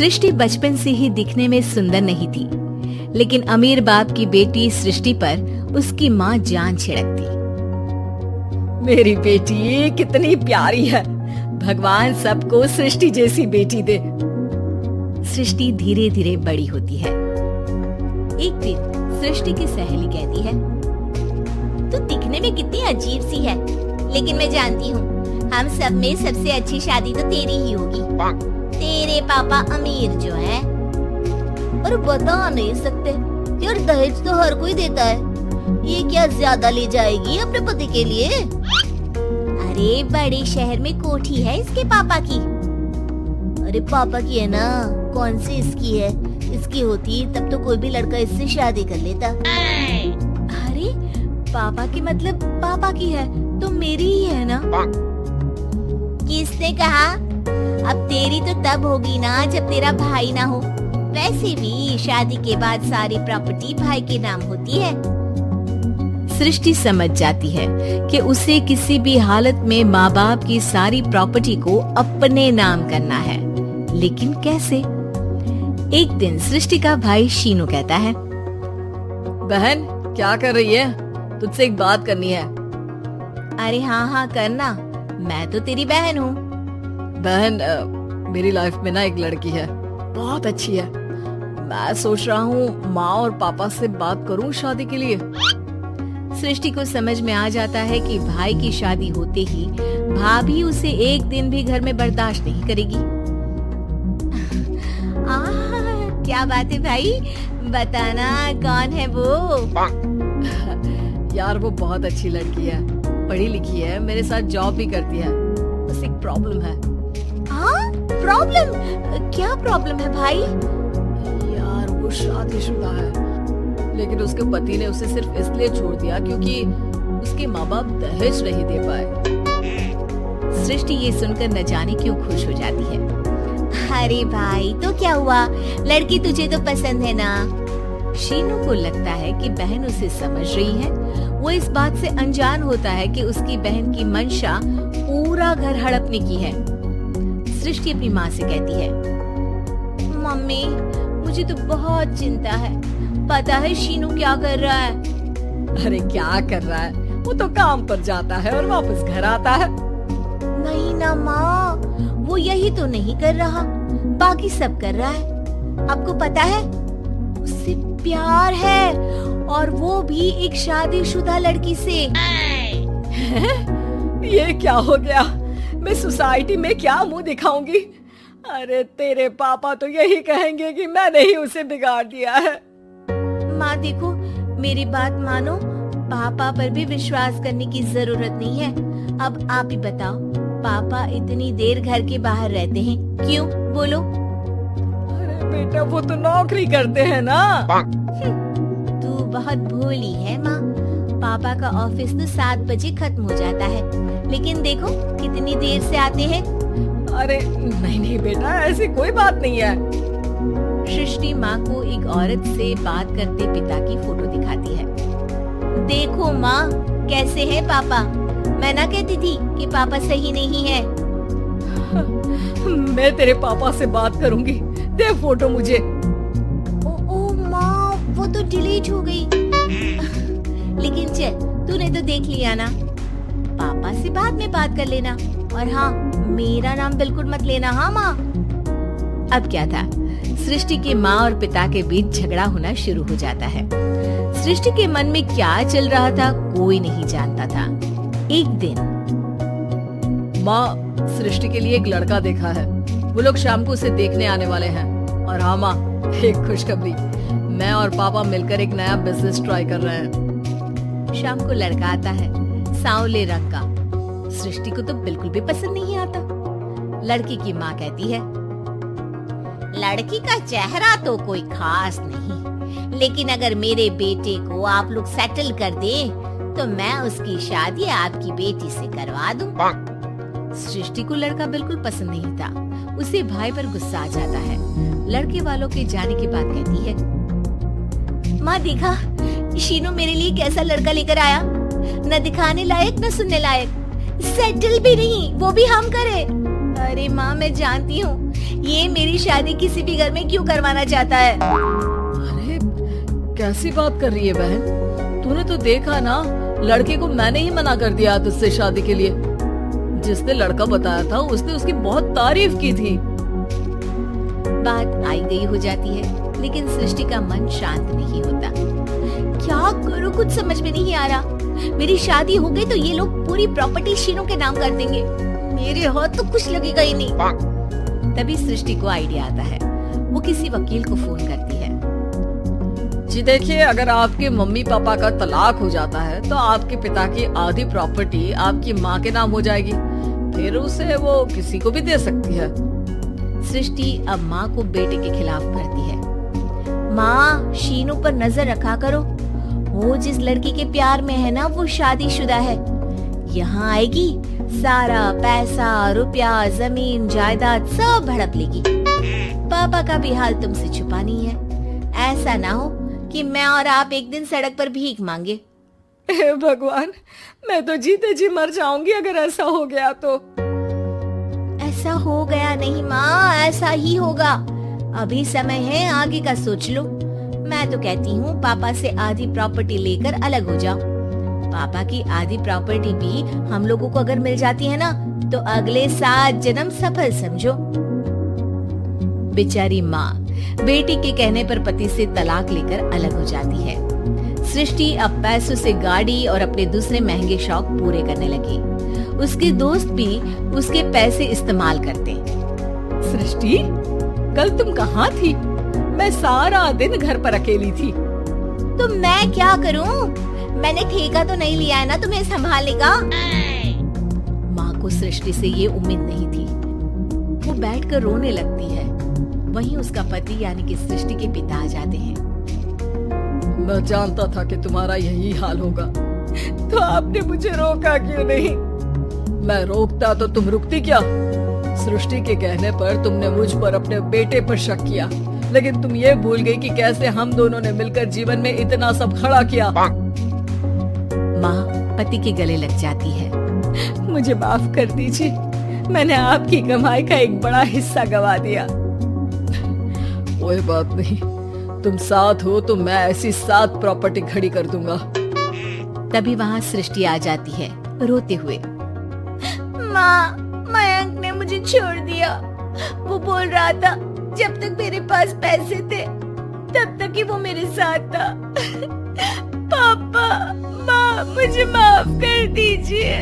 सृष्टि बचपन से ही दिखने में सुंदर नहीं थी, लेकिन अमीर बाप की बेटी सृष्टि पर उसकी माँ जान छिड़कती। मेरी बेटी कितनी प्यारी है, भगवान सबको सृष्टि जैसी बेटी दे। सृष्टि धीरे धीरे बड़ी होती है। एक दिन सृष्टि की सहेली कहती है, तू दिखने में कितनी अजीब सी है, लेकिन मैं जानती हूँ हम सब में सबसे अच्छी शादी तो तेरी ही होगी। तेरे पापा अमीर जो है, और बता नहीं सकते यार, दहेज तो हर कोई देता है, ये क्या ज्यादा ले जाएगी अपने पति के लिए? अरे बड़े शहर में कोठी है इसके पापा की। अरे पापा की है ना, कौन सी इसकी है? इसकी होती तब तो कोई भी लड़का इससे शादी कर लेता। अरे पापा की मतलब पापा की है तो मेरी ही है ना? किसने कहा? अब तेरी तो तब होगी ना जब तेरा भाई ना हो। वैसे भी शादी के बाद सारी प्रॉपर्टी भाई के नाम होती है। सृष्टि समझ जाती है कि उसे किसी भी हालत में माँ बाप की सारी प्रॉपर्टी को अपने नाम करना है, लेकिन कैसे? एक दिन सृष्टि का भाई शीनू कहता है, बहन क्या कर रही है? तुझसे एक बात करनी है। अरे हाँ करना, मैं तो तेरी बहन हूँ। बहन मेरी लाइफ में ना एक लड़की है, बहुत अच्छी है। मैं सोच रहा हूँ माँ और पापा से बात करूँ शादी के लिए। सृष्टि को समझ में आ जाता है कि भाई की शादी होते ही भाभी उसे एक दिन भी घर में बर्दाश्त नहीं करेगी। क्या बात है भाई, बताना कौन है वो? यार वो बहुत अच्छी लड़की है, पढ़ी लिखी है, मेरे साथ जॉब भी करती है। बस एक प्रॉब्लम है। हाँ प्रॉब्लम? क्या प्रॉब्लम है भाई? यार वो शादीशुदा है, लेकिन उसके पति ने उसे सिर्फ इसलिए छोड़ दिया क्योंकि उसके माँ बाप दहेज नहीं दे पाए। सृष्टि ये सुनकर न जाने क्यों खुश हो जाती है। अरे भाई तो क्या हुआ, लड़की तुझे तो पसंद है ना? शीनू को लगता है कि बहन उसे समझ रही है। वो इस बात से अनजान होता है कि उसकी बहन की मंशा पूरा घर हड़पने की है। सृष्टि अपनी माँ से कहती है, मम्मी मुझे तो बहुत चिंता है, पता है शीनू क्या कर रहा है? अरे क्या कर रहा है, वो तो काम पर जाता है और वापस घर आता है। नहीं ना माँ, वो यही तो नहीं कर रहा, बाकी सब कर रहा है। आपको पता है उससे प्यार है, और वो भी एक शादीशुदा लड़की से। ये क्या हो गया, मैं सोसाइटी में क्या मुंह दिखाऊंगी? अरे तेरे पापा तो यही कहेंगे कि मैंने ही उसे बिगाड़ दिया है। माँ देखो मेरी बात मानो, पापा पर भी विश्वास करने की जरूरत नहीं है। अब आप ही बताओ, पापा इतनी देर घर के बाहर रहते हैं क्यों? बोलो। अरे बेटा वो तो नौकरी करते हैं ना। तू बहुत भोली है माँ, पापा का ऑफिस तो 7 बजे खत्म हो जाता है, लेकिन देखो कितनी देर से आते हैं। अरे नहीं बेटा, ऐसी कोई बात नहीं है। सृष्टि माँ को एक औरत से बात करते पिता की फोटो दिखाती है। देखो माँ कैसे है पापा, मैं ना कहती थी कि पापा सही नहीं है। मैं तेरे पापा से बात करूंगी, दे फोटो मुझे। ओ माँ वो तो डिलीट हो गई। लेकिन चल तूने तो देख लिया ना, पापा से बाद में बात कर लेना, और हाँ मेरा नाम बिल्कुल मत लेना। हाँ माँ। अब क्या था, सृष्टि की माँ और पिता के बीच झगड़ा होना शुरू हो जाता है। सृष्टि के मन में क्या चल रहा था कोई नहीं जानता था। एक दिन, माँ सृष्टि के लिए एक लड़का देखा है, वो लोग शाम को उसे देखने आने वाले हैं। और हाँ माँ, एक खुशखबरी, मैं और पापा मिलकर एक नया बिजनेस ट्राई कर रहे हैं। शाम को लड़का आता है, सांवले रंग का। सृष्टि को तो बिल्कुल भी पसंद नहीं आता। लड़की की माँ कहती है, लड़की का चेहरा तो कोई खास नहीं, लेकिन अगर मेरे बेटे को आप लोग सेटल कर दे तो मैं उसकी शादी आपकी बेटी से करवा दूं। सृष्टि को लड़का बिल्कुल पसंद नहीं था। उसे भाई पर गुस्सा आ जाता है। लड़के वालों के जाने के बाद कहती है, माँ देखा शीनू मेरे लिए कैसा लड़का लेकर आया, न दिखाने लायक न सुनने लायक, सेटल भी नहीं, वो भी हम करे। अरे माँ, मैं जानती हूँ ये मेरी शादी किसी भी घर में क्यों करवाना चाहता है। अरे कैसी बात कर रही है बहन, तूने तो देखा ना, लड़के को मैंने ही मना कर दिया तुझसे शादी के लिए। जिसने लड़का बताया था उसने उसकी बहुत तारीफ की थी। बात आई गई हो जाती है, लेकिन सृष्टि का मन शांत नहीं होता। क्या करूँ, कुछ समझ में नहीं आ रहा। मेरी शादी हो गई तो ये लोग पूरी प्रॉपर्टी शीनू के नाम कर देंगे। मेरे हाथ तो कुछ लगेगा ही नहीं। तभी सृष्टि को आइडिया आता है। वो किसी वकील को फोन करती है। जी देखिए, अगर आपके मम्मी पापा का तलाक हो जाता है तो आपके पिता की आधी प्रॉपर्टी आपकी माँ के नाम हो जाएगी, फिर उसे वो किसी को भी दे सकती है। सृष्टि अब माँ को बेटे के खिलाफ भरती है। माँ, शीनू पर नजर रखा करो। वो जिस लड़की के प्यार में है ना, वो शादीशुदा है। यहाँ आएगी, सारा पैसा, रुपया, जमीन, जायदाद सब हड़प लेगी। पापा का भी हाल तुमसे छुपा नहीं है। ऐसा ना हो कि मैं और आप एक दिन सड़क पर भीख मांगे। हे भगवान, मैं तो जीते जी मर जाऊंगी अगर ऐसा हो गया तो। ऐसा हो गया नहीं माँ, ऐसा ही होगा। अभी समय है, आगे का सोच लो। मैं तो कहती हूँ पापा से आधी प्रॉपर्टी लेकर अलग हो जाओ। पापा की आधी प्रॉपर्टी भी हम लोगों को अगर मिल जाती है ना, तो अगले 7 जन्म सफल समझो। बेचारी माँ बेटी के कहने पर पति से तलाक लेकर अलग हो जाती है। सृष्टि अब पैसों से गाड़ी और अपने दूसरे महंगे शौक पूरे करने लगी। उसके दोस्त भी उसके पैसे इस्तेमाल करते। सृष्टि, कल तुम कहाँ थी? मैं सारा दिन घर पर अकेली थी। तो मैं क्या करूं? मैंने ठेका तो नहीं लिया है ना तुम्हें संभालने का। माँ को सृष्टि से ये उम्मीद नहीं थी। वो बैठकर रोने लगती है। वहीं उसका पति यानी कि सृष्टि के पिता आ जाते हैं। मैं जानता था कि तुम्हारा यही हाल होगा, तो आपने मुझे रोका क्यों नहीं? मैं रोकता तो तुम रुकती क्या? सृष्टि के कहने पर तुमने मुझ पर, अपने बेटे पर शक किया, लेकिन तुम ये भूल गई कि कैसे हम दोनों ने मिलकर जीवन में इतना सब खड़ा किया। माँ पति के गले लग जाती है। मुझे माफ कर दीजिए, मैंने आपकी कमाई का एक बड़ा हिस्सा गवा दिया। कोई बात नहीं, तुम साथ हो तो मैं ऐसी 7 प्रॉपर्टी खड़ी कर दूंगा। तभी वहाँ सृष्टि आ जाती है रोते हुए। माँ, मयंक ने मुझे छोड़ दिया। वो बोल रहा था जब तक मेरे पास पैसे थे तब तक ही वो मेरे साथ था। पापा, माँ, मुझे माफ कर दीजिए।